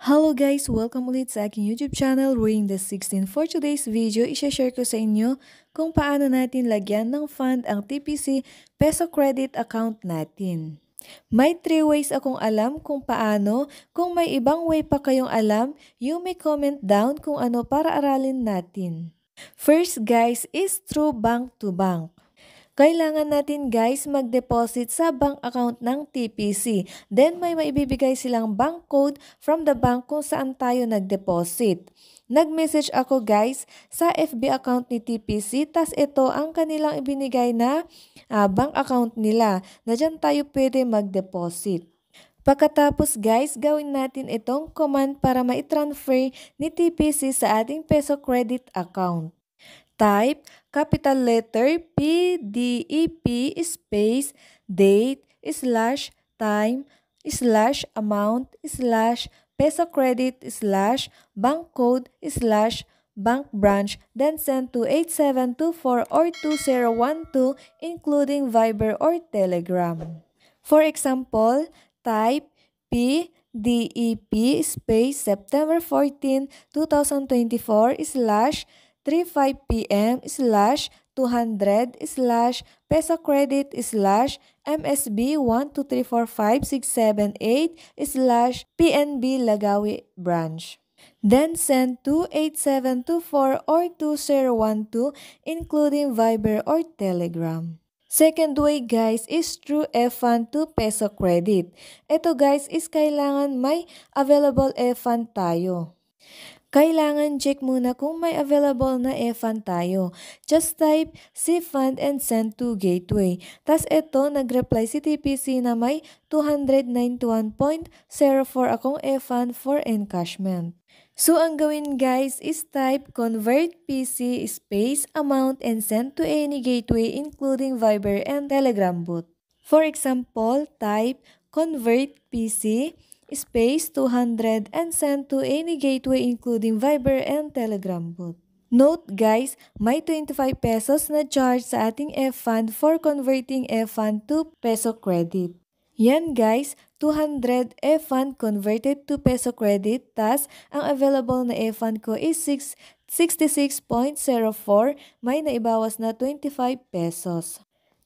Hello guys! Welcome ulit sa aking YouTube channel, Ruing the 16. For today's video, isha-share ko sa inyo kung paano natin lagyan ng fund ang TPC Peso Credit account natin. May 3 ways akong alam kung paano. Kung may ibang way pa kayong alam, you may comment down kung ano para aralin natin. First guys is through bank to bank. Kailangan natin guys mag-deposit sa bank account ng TPC. Then may maibibigay silang bank code from the bank kung saan tayo nag-deposit. Nag-message ako guys sa FB account ni TPC, tas ito ang kanilang ibinigay na bank account nila na dyan tayo pwede mag-deposit. Pagkatapos guys, gawin natin itong command para ma-transfer ni TPC sa ating Peso Credit account. Type capital letter PDEP space date slash time slash amount slash peso credit slash bank code slash bank branch, then send to 8724 or 2012 including Viber or Telegram. For example, type PDEP space September 14, 2024 slash 3:05 p.m. slash 200 slash peso credit slash MSB 1234568 slash PNB Lagawi branch. Then send to 8724 or 2012 including Viber or Telegram. Second way guys is through e-fund to peso credit. Ito guys is kailangan may available e-fund tayo. Kailangan check muna kung may available na e-fund tayo. Just type C-Fund and send to gateway. Tas ito, nag-reply si TPC na may 291.04 akong e-fund for encashment. So, ang gawin guys is type convert PC space amount and send to any gateway including Viber and Telegram bot. For example, type convert PC space 200 and send to any gateway including Viber and Telegram bot. Note guys, may 25 pesos na charge sa ating e-fund for converting e-fund to peso credit. Yan guys, 200 e-fund converted to peso credit, tas ang available na e-fund ko is 66.04, may naibawas na 25 pesos.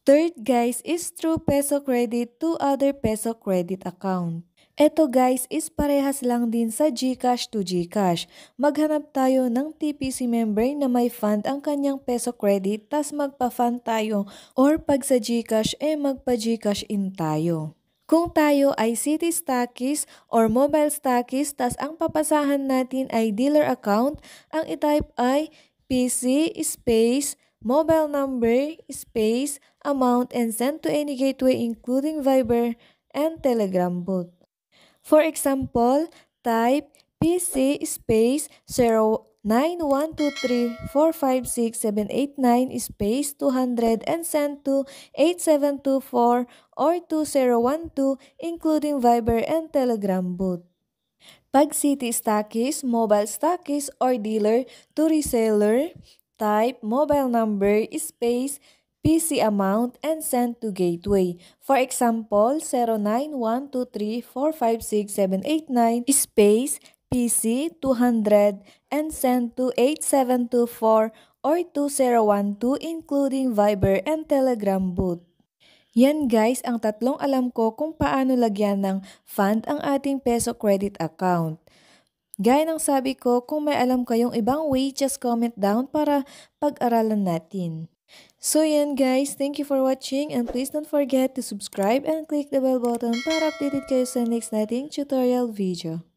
Third guys is through peso credit to other peso credit account. Ito guys is parehas lang din sa GCash to GCash. Maghanap tayo ng TPC member na may fund ang kanyang peso credit, tas magpa-fund tayo, or pag sa GCash magpa-GCash in tayo. Kung tayo ay city stockist or mobile stockist, tas ang papasahan natin ay dealer account, ang itype ay PC space mobile number space amount and send to any gateway including Viber and Telegram bot. For example, type PC space 0912345678 space 200 and send to 8724 or 2012 including Viber and Telegram bot. Pag city stockist, mobile stockist, or dealer to reseller, type mobile number space PC amount and send to gateway. For example, 0912345678 space PC 200 and send to 8724 or 2012 including Viber and Telegram bot. Yan guys ang tatlong alam ko kung paano lagyan ng fund ang ating peso credit account. Gaya ng sabi ko, kung may alam kayong ibang way, just comment down para pag-aralan natin. So yan guys, thank you for watching and please don't forget to subscribe and click the bell button para updated kayo sa next nating tutorial video.